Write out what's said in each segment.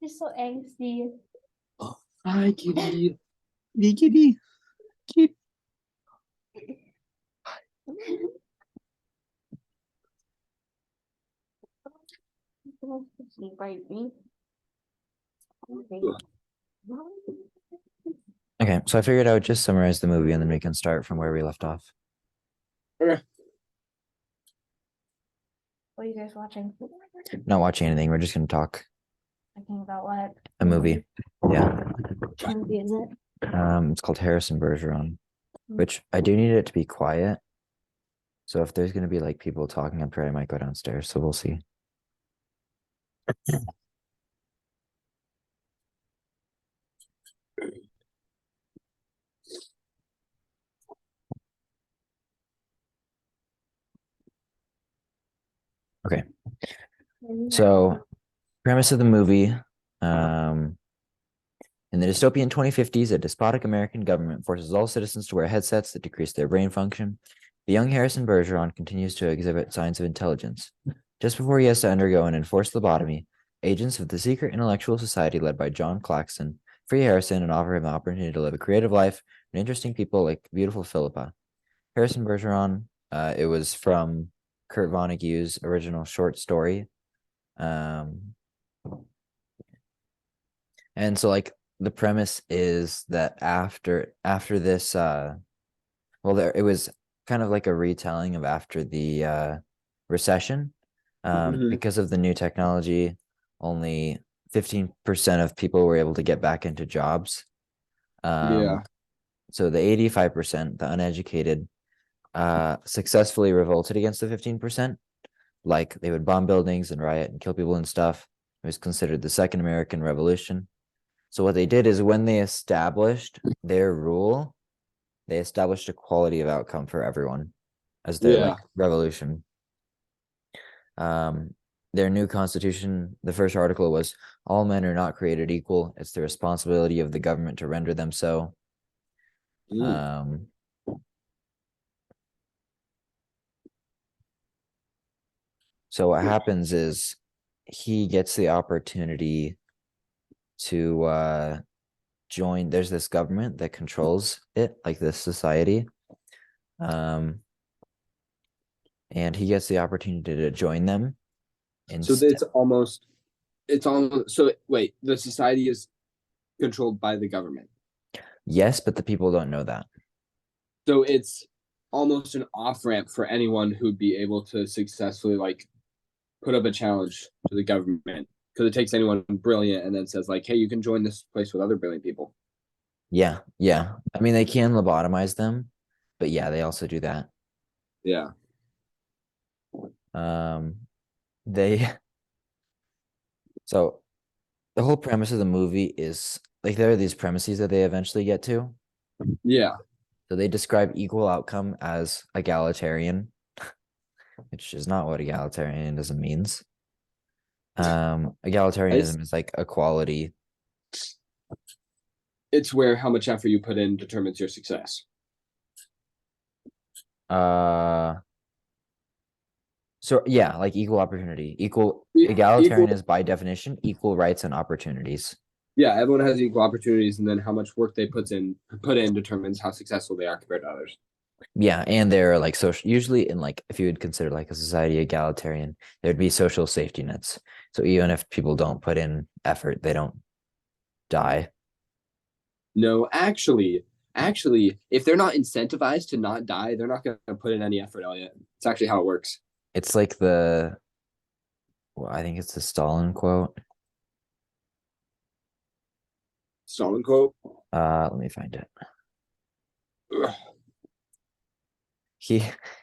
She's so angsty. Oh, hi, kitty. Kitty, kitty. Kitty. Okay, so I figured I would just summarize the movie and then we can start from where we left off. Okay. What are you guys watching? Not watching anything. We're just going to talk. Talking about what? A movie. Yeah. Which movie is it? It's called Harrison Bergeron, which I do need it to be quiet. So if there's going to be like people talking up here, I might go downstairs. So we'll see. Okay. So premise of the movie, in the dystopian 2050s, a despotic American government forces all citizens to wear headsets that decrease their brain function. The young Harrison Bergeron continues to exhibit signs of intelligence. Just before he has to undergo an enforced lobotomy, agents of the secret intellectual society led by John Claxton free Harrison and offer him the opportunity to live a creative life and interesting people like beautiful Philippa. Harrison Bergeron, it was from Kurt Vonnegut's original short story. And so like the premise is that after this it was kind of like a retelling of after the recession. Because of the new technology, only 15% of people were able to get back into jobs. Yeah. So the 85%, the uneducated, successfully revolted against the 15%. Like they would bomb buildings and riot and kill people and stuff. It was considered the Second American Revolution. So what they did is when they established their rule, they established a quality of outcome for everyone as their like revolution. Their new constitution, the first article was, all men are not created equal. It's the responsibility of the government to render them so. So what happens is he gets the opportunity to join. There's this government that controls it, like this society. And he gets the opportunity to join them. So it's almost so wait, the society is controlled by the government. Yes, but the people don't know that. So it's almost an off-ramp for anyone who'd be able to successfully like put up a challenge to the government, because it takes anyone brilliant and then says like, hey, you can join this place with other brilliant people. Yeah. I mean, they can lobotomize them, but yeah, they also do that. Yeah. So the whole premise of the movie is like there are these premises that they eventually get to. Yeah. So they describe equal outcome as egalitarian, which is not what egalitarianism means. Egalitarianism is like equality. It's where how much effort you put in determines your success. So yeah, like equal opportunity, egalitarian is by definition equal rights and opportunities. Yeah, everyone has equal opportunities, and then how much work they put in determines how successful they are compared to others. Yeah, and they're like social. Usually, in like if you would consider like a society egalitarian, there'd be social safety nets. So even if people don't put in effort, they don't die. No, actually, if they're not incentivized to not die, they're not going to put in any effort, Elliot. It's actually how it works. It's like I think it's the Stalin quote. Stalin quote? Let me find it. Ugh.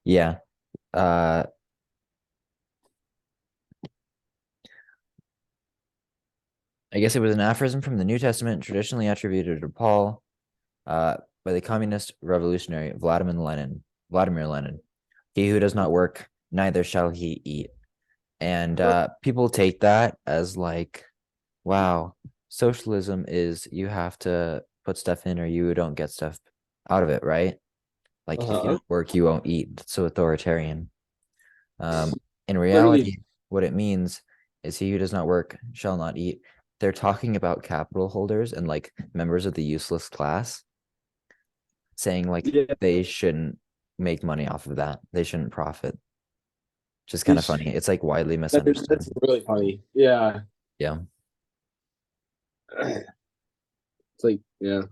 Yeah. I guess it was an aphorism from the New Testament, traditionally attributed to Paul, by the communist revolutionary Vladimir Lenin. He who does not work, neither shall he eat. And people take that as like, wow, socialism is you have to put stuff in or you don't get stuff out of it, right? Like if you don't work, you won't eat. It's so authoritarian. In reality, what it means is he who does not work shall not eat. they're talking about capital holders and like members of the useless class, saying like Yeah. they shouldn't make money off of that. They shouldn't profit. Just kind of It's- funny. It's like widely misunderstood. That's really funny. Yeah. Yeah. It's like, yeah.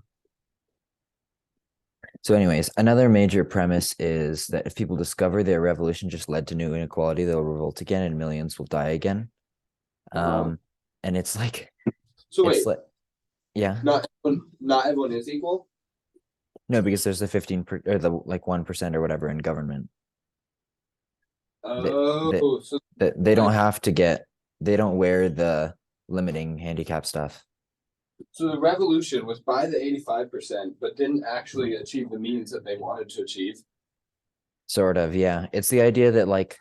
So, anyways, another major premise is that if people discover their revolution just led to new inequality, they'll revolt again and millions will die again. Oh. And it's like, So it's wait, like, yeah, not everyone is equal? no, because there's the 15 or the like 1% or whatever in government. Oh, so That they don't have to get, they don't wear the limiting handicap stuff. so the revolution was by the 85%, but didn't actually achieve the means that they wanted to achieve. Sort of, yeah. It's the idea that like,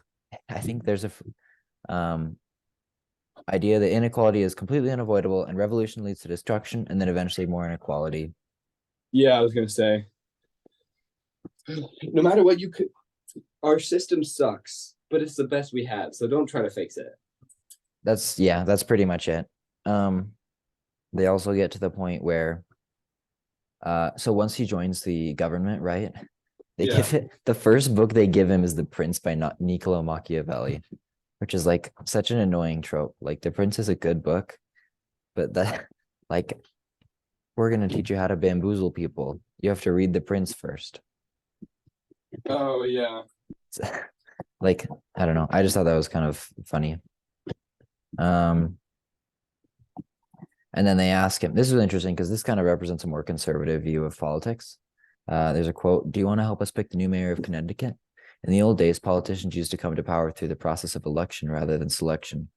I think there's a idea that inequality is completely unavoidable and revolution leads to destruction and then eventually more inequality. Yeah, I was gonna say. No matter what you could, our system sucks, but it's the best we have. So don't try to fix it. That's pretty much it. They also get to the point where so once he joins the government, right? They Yeah. give it the first book they give him is The Prince by Niccolo Machiavelli, which is like such an annoying trope. Like The Prince is a good book, but that like we're gonna teach you how to bamboozle people. You have to read The Prince first. Oh yeah. Like, I don't know. I just thought that was kind of funny. And then they ask him, this is interesting because this kind of represents a more conservative view of politics. There's a quote, "Do you want to help us pick the new mayor of Connecticut? In the old days, politicians used to come to power through the process of election rather than selection.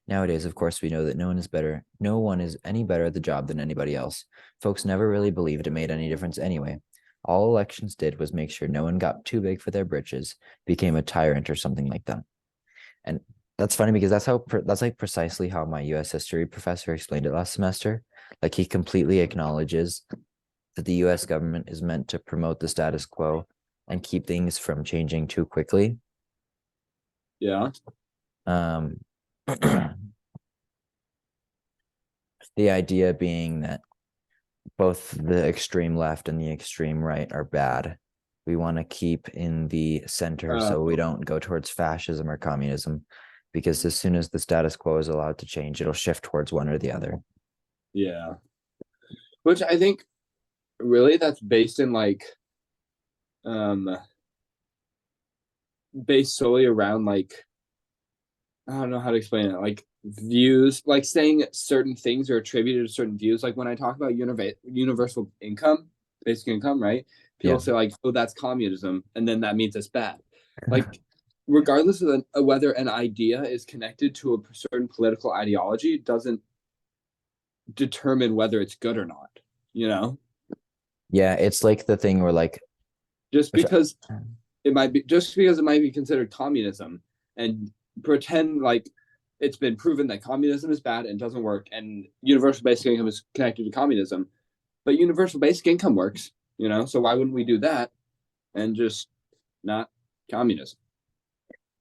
Nowadays, of course, we know that no one is any better at the job than anybody else. Folks never really believed it made any difference anyway. All elections did was make sure no one got too big for their britches, became a tyrant or something like that." And that's funny because that's like precisely how my US history professor explained it last semester. Like he completely acknowledges that the US government is meant to promote the status quo and keep things from changing too quickly. Yeah. The idea being that both the extreme left and the extreme right are bad. We want to keep in the center so we don't go towards fascism or communism, because as soon as the status quo is allowed to change, it'll shift towards one or the other. Yeah. Which I think really that's based in like based solely around like I don't know how to explain it, like views, like saying certain things are attributed to certain views. Like when I talk about universal income, basic income, right? People Yeah. say like, oh, that's communism, and then that means it's bad. Like regardless of whether an idea is connected to a certain political ideology, doesn't determine whether it's good or not, you know? Yeah, it's like the thing where like Just because it might be considered communism and pretend like it's been proven that communism is bad and doesn't work and universal basic income is connected to communism, but universal basic income works, you know? So why wouldn't we do that and just not communism?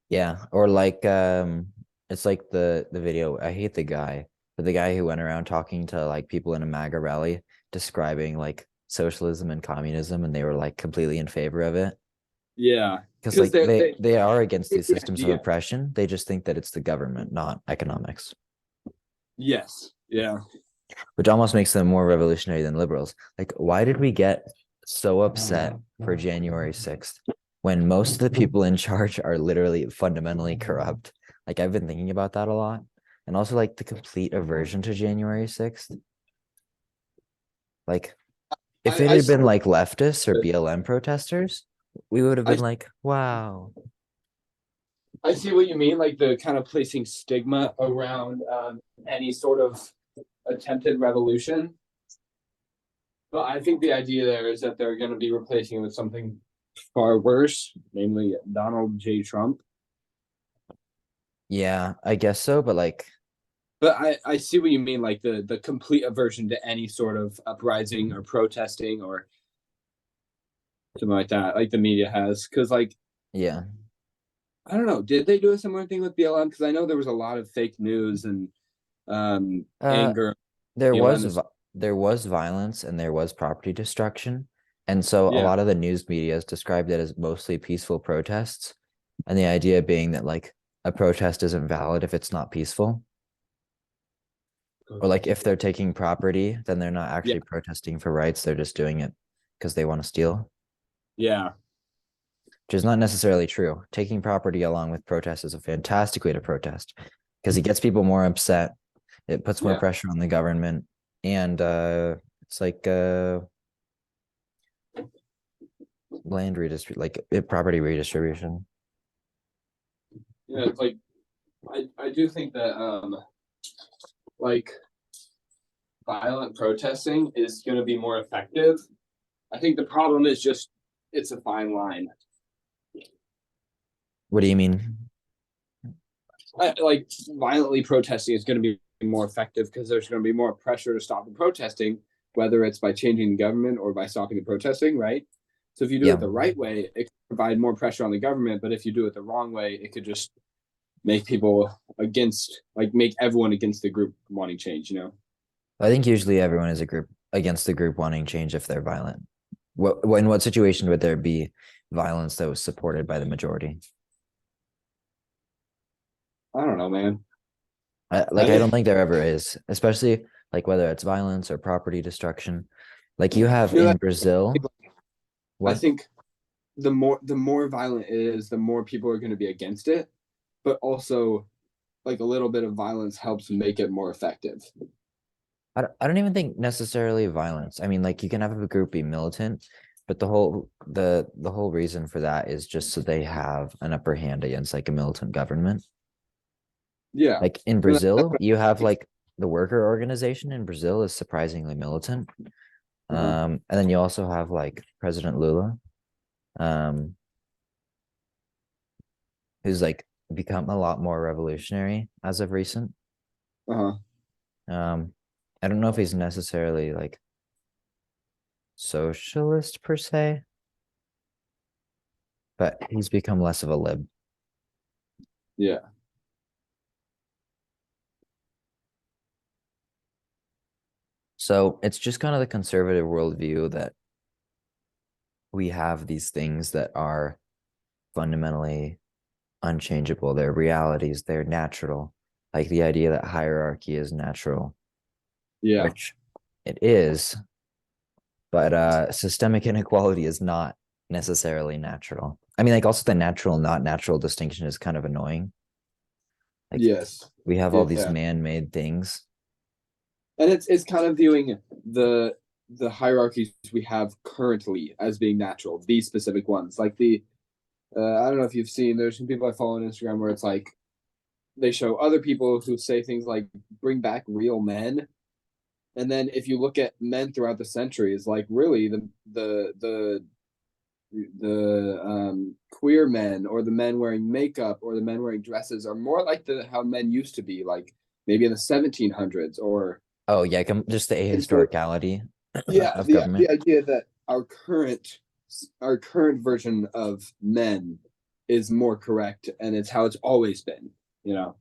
Yeah, or like it's like the video, I hate the guy, but the guy who went around talking to like people in a MAGA rally describing like socialism and communism, and they were like completely in favor of it. Yeah, Because like they are against these the systems of idea. oppression. They just think that it's the government, not economics, Yes. Yeah. which almost makes them more revolutionary than liberals. Like, why did we get so upset for January 6th when most of the people in charge are literally fundamentally corrupt? Like, I've been thinking about that a lot. And also like the complete aversion to January 6th. Like, if it had been like leftists or BLM protesters, we would have been like, wow. I see what you mean, like the kind of placing stigma around any sort of attempted revolution. But I think the idea there is that they're going to be replacing it with something far worse, namely Donald J. Trump. Yeah, I guess so. But like, But I see what you mean, like the complete aversion to any sort of uprising or protesting or something like that, like the media has. Because like, yeah, I don't know, did they do a similar thing with BLM? Because I know there was a lot of fake news and anger. There You know, and was this, there was violence and there was property destruction. And so a yeah, lot of the news media has described it as mostly peaceful protests. And the idea being that like a protest isn't valid if it's not peaceful. Or like if they're taking property, then they're not yeah, actually protesting for rights. They're just doing it because they want to steal, yeah, which is not necessarily true. Taking property along with protest is a fantastic way to protest because it gets people more upset. It puts more yeah, pressure on the government. And it's like land redistribute, like property redistribution. yeah. It's like I do think that like violent protesting is going to be more effective. I think the problem is just it's a fine line. What do you mean? Like violently protesting is going to be more effective because there's going to be more pressure to stop the protesting, whether it's by changing the government or by stopping the protesting, right? So if you do Yeah. it the right way, it can provide more pressure on the government. But if you do it the wrong way, it could just make people against, like, make everyone against the group wanting change. You know? I think usually everyone is a group against the group wanting change if they're violent. In what situation would there be violence that was supported by the majority? I don't know, man. I don't think there ever is, especially like whether it's violence or property destruction. Like you have You know, in Brazil. I What? think the more violent it is, the more people are going to be against it. But also, like a little bit of violence helps make it more effective. I don't even think necessarily violence. I mean, like you can have a group be militant, but the whole reason for that is just so they have an upper hand against like a militant government. Yeah. Like in No, that's Brazil, what you have I think. like the worker organization in Brazil is surprisingly militant. Uh-huh. And then you also have like President Lula, um, who's like become a lot more revolutionary as of recent. Uh-huh. Um, I don't know if he's necessarily like socialist per se, but he's become less of a lib. Yeah. So it's just kind of the conservative worldview that we have these things that are fundamentally unchangeable. They're realities, they're natural. Like the idea that hierarchy is natural, Yeah. which it is, but systemic inequality is not necessarily natural. I mean, like also the natural, not natural distinction is kind of annoying. Like Yes. we have all these Yeah. man-made things. And it's kind of viewing the hierarchies we have currently as being natural, these specific ones. Like I don't know if you've seen, there's some people I follow on Instagram where it's like they show other people who say things like bring back real men. And then if you look at men throughout the centuries, like really the queer men or the men wearing makeup or the men wearing dresses are more like the how men used to be, like maybe in the 1700s or Oh yeah, just the into ahistoricality yeah of the government. idea that our current version of men is more correct and it's how it's always been, you know.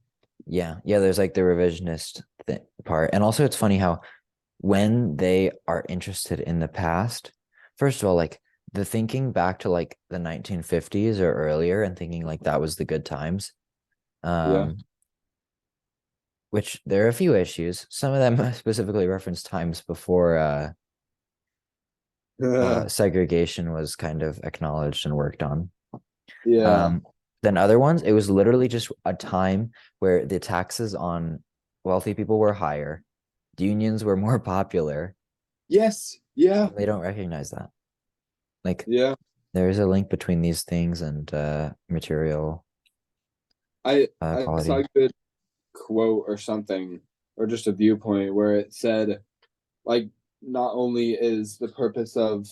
Yeah, there's like the revisionist part. And also it's funny how when they are interested in the past, first of all, like the thinking back to like the 1950s or earlier and thinking like that was the good times. Yeah. Um, which there are a few issues. Some of them specifically reference times before segregation was kind of acknowledged and worked on. Yeah. Um, then other ones, it was literally just a time where the taxes on wealthy people were higher, unions were more popular. Yes. Yeah. They don't recognize that. Like Yeah. there is a link between these things and material I saw quality. a good quote or something, or just a viewpoint where it said, like, not only is the purpose of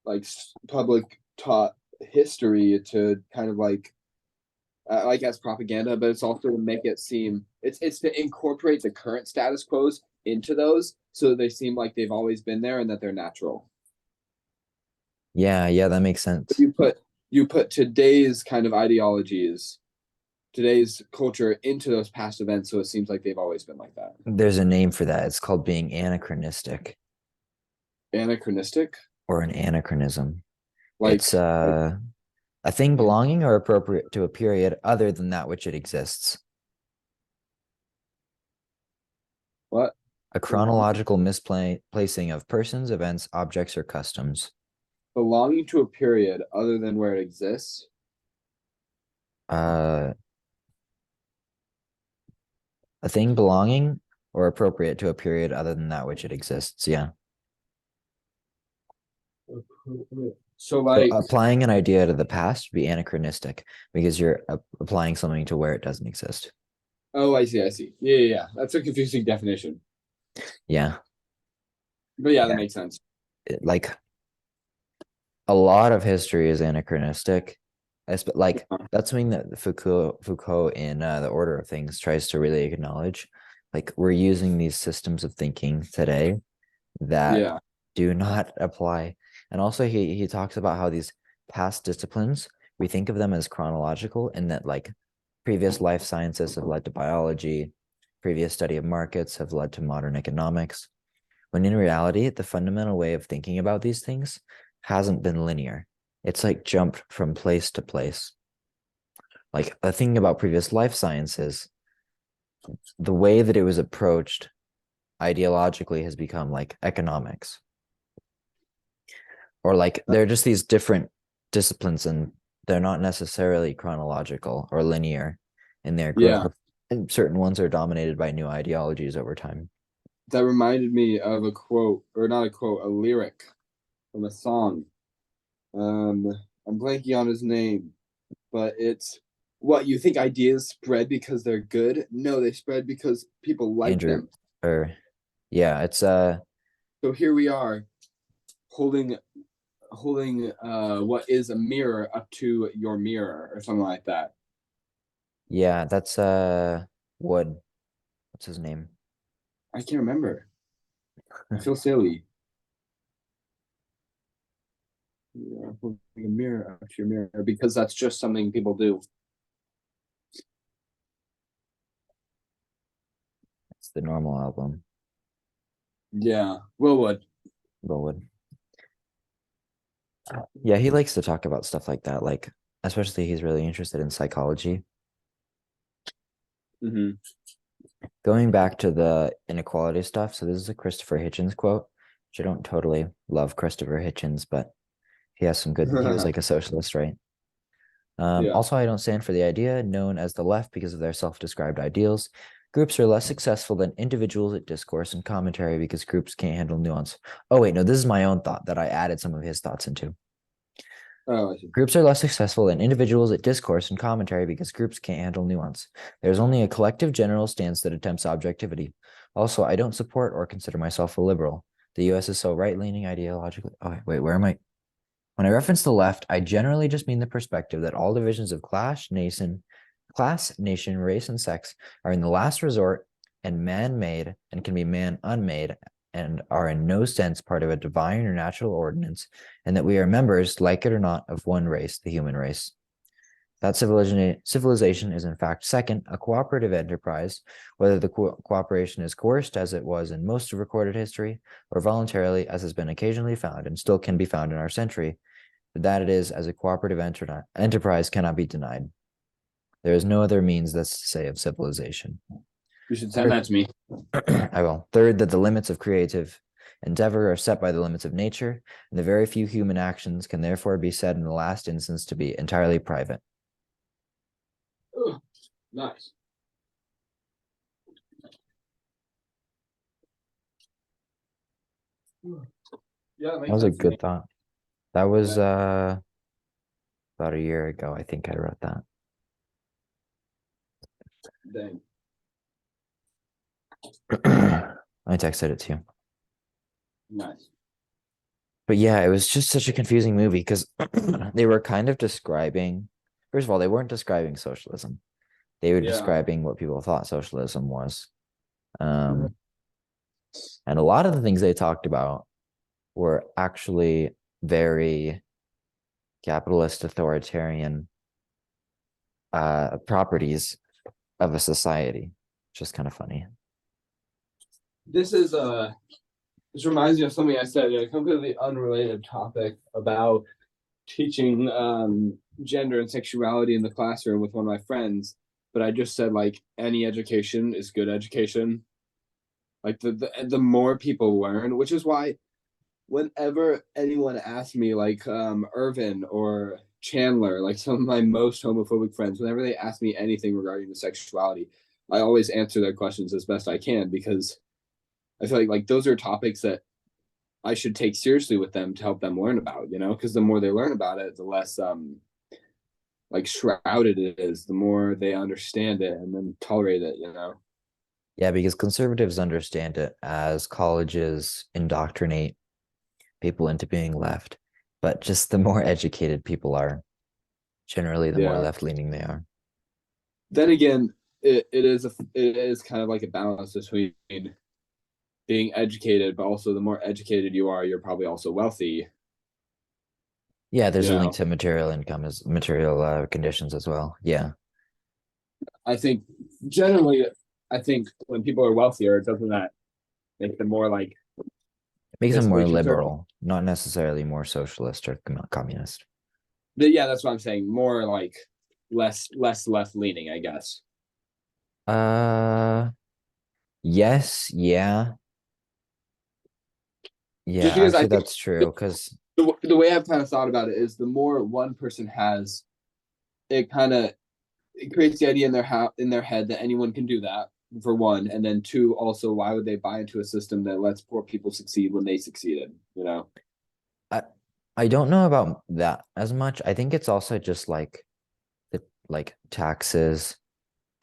like public taught history to kind of like as propaganda, but it's also to make it seem it's to incorporate the current status quos into those so that they seem like they've always been there and that they're natural. Yeah, that makes sense. You put today's kind of ideologies today's culture into those past events, so it seems like they've always been like that. There's a name for that. It's called being anachronistic Anachronistic, or an anachronism. like It's a thing belonging or appropriate to a period other than that which it exists. what? A chronological misplacing of persons, events, objects, or customs. Belonging to a period other than where it exists. A thing belonging or appropriate to a period other than that which it exists. Yeah. So like, applying an idea to the past would be anachronistic because you're applying something to where it doesn't exist. oh, I see. Yeah. That's a confusing definition. Yeah. But yeah, that makes sense. Like a lot of history is anachronistic. Like that's something that Foucault in The Order of Things tries to really acknowledge. Like we're using these systems of thinking today that do not apply. And also he talks about how these past disciplines, we think of them as chronological, and that like previous life sciences have led to biology, previous study of markets have led to modern economics, when in reality, the fundamental way of thinking about these things hasn't been linear. It's like jumped from place to place. Like the thing about previous life sciences, the way that it was approached ideologically has become like economics. Or like they're just these different disciplines and they're not necessarily chronological or linear in their growth. And certain ones are dominated by new ideologies over time. That reminded me of a quote, or not a quote, a lyric from a song. I'm blanking on his name, but it's what you think ideas spread because they're good? No, they spread because people like them. Yeah, it's So here we are, holding what is a mirror up to your mirror or something like that. Yeah, that's Wood. What's his name? I can't remember. I feel silly. Yeah, holding a mirror up to your mirror because that's just something people do. It's the Normal album. Yeah, Willwood. Yeah, he likes to talk about stuff like that. Like, especially he's really interested in psychology. Mm-hmm. Going back to the inequality stuff. So this is a Christopher Hitchens quote, which I don't totally love Christopher Hitchens, but he has some good. He was like a socialist, right? Also, I don't stand for the idea known as the left because of their self-described ideals. Groups are less successful than individuals at discourse and commentary because groups can't handle nuance. Oh, wait, no, this is my own thought that I added some of his thoughts into. Oh, I see. Groups are less successful than individuals at discourse and commentary because groups can't handle nuance. There's only a collective general stance that attempts objectivity. Also, I don't support or consider myself a liberal. The US is so right-leaning ideologically. Oh, wait, where am I? When I reference the left, I generally just mean the perspective that all divisions of class, nation, race, and sex are in the last resort and man-made and can be man-unmade and are in no sense part of a divine or natural ordinance, and that we are members, like it or not, of one race, the human race. That civilization is in fact, second, a cooperative enterprise, whether the cooperation is coerced as it was in most of recorded history, or voluntarily as has been occasionally found and still can be found in our century, that it is as a cooperative enterprise cannot be denied. There is no other means thus to say of civilization. You should send that to me. I will. Third, that the limits of creative endeavor are set by the limits of nature, and the very few human actions can therefore be said in the last instance to be entirely private. Oh, nice. Yeah, that was a good thought. That was about a year ago. I think I wrote that. Dang. I texted it to you. Nice. But yeah, it was just such a confusing movie because they were kind of describing, first of all, they weren't describing socialism. They were describing what people thought socialism was. And a lot of the things they talked about were actually very capitalist, authoritarian properties of a society. Just kind of funny. This reminds me of something I said in a completely unrelated topic about teaching gender and sexuality in the classroom with one of my friends. But I just said like any education is good education. Like the more people learn, which is why whenever anyone asks me, like Irvin or Chandler, like some of my most homophobic friends, whenever they ask me anything regarding the sexuality, I always answer their questions as best I can because I feel like those are topics that I should take seriously with them to help them learn about, because the more they learn about it, the less like shrouded it is, the more they understand it and then tolerate it. Yeah, because conservatives understand it as colleges indoctrinate people into being left, but just the more educated people are, generally the more Yeah. left-leaning they are. Then again, it is kind of like a balance between being educated, but also the more educated you are, you're probably also wealthy. Yeah, there's You a link know, to material income as material conditions as well. Yeah. I think generally, I think when people are wealthier, doesn't that make them more like Makes them more fiscally conservative? liberal, not necessarily more socialist or communist. But yeah, that's what I'm saying. More like less left leaning, I guess. Uh, yes, yeah. Yeah, Just because I actually think that's true because the way I've kind of thought about it is the more one person has, it kind of it creates the idea in their head that anyone can do that for one, and then two, also why would they buy into a system that lets poor people succeed when they succeeded? I I don't know about that as much. I think it's also just like the like taxes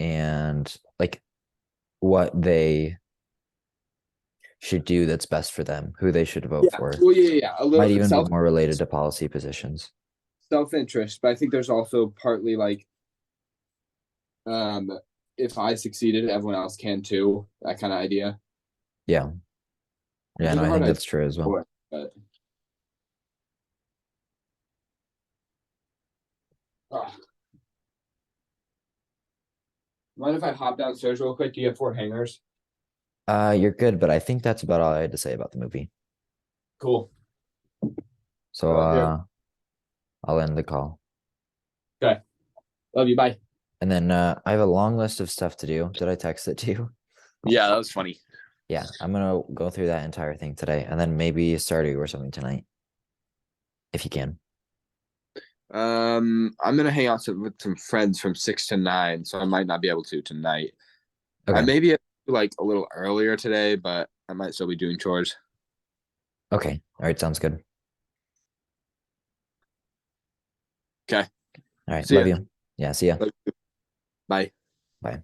and like what they should do that's best for them, who they should vote Yeah, for. well, yeah. A Might little even be more related to policy positions. self interest, but I think there's also partly like, um, if I succeeded, everyone else can too. That kind of idea. Yeah. Which Yeah, is no, a I hard think idea, that's true as well. but oh. Mind if I hop downstairs real quick? Do you have four hangers? You're good, but I think that's about all I had to say about the movie. Cool. So Here. I'll end the call. Okay. Love you. Bye. And then I have a long list of stuff to do. Did I text it to you? Yeah, that was funny. Yeah, I'm gonna go through that entire thing today and then maybe Stardew or something tonight. If you can. I'm gonna hang out with some friends from 6 to 9, so I might not be able to tonight. I Okay. may be like a little earlier today, but I might still be doing chores. Okay. All right, sounds good. Okay. All right, See love ya. you. Yeah, see ya. Bye. Bye.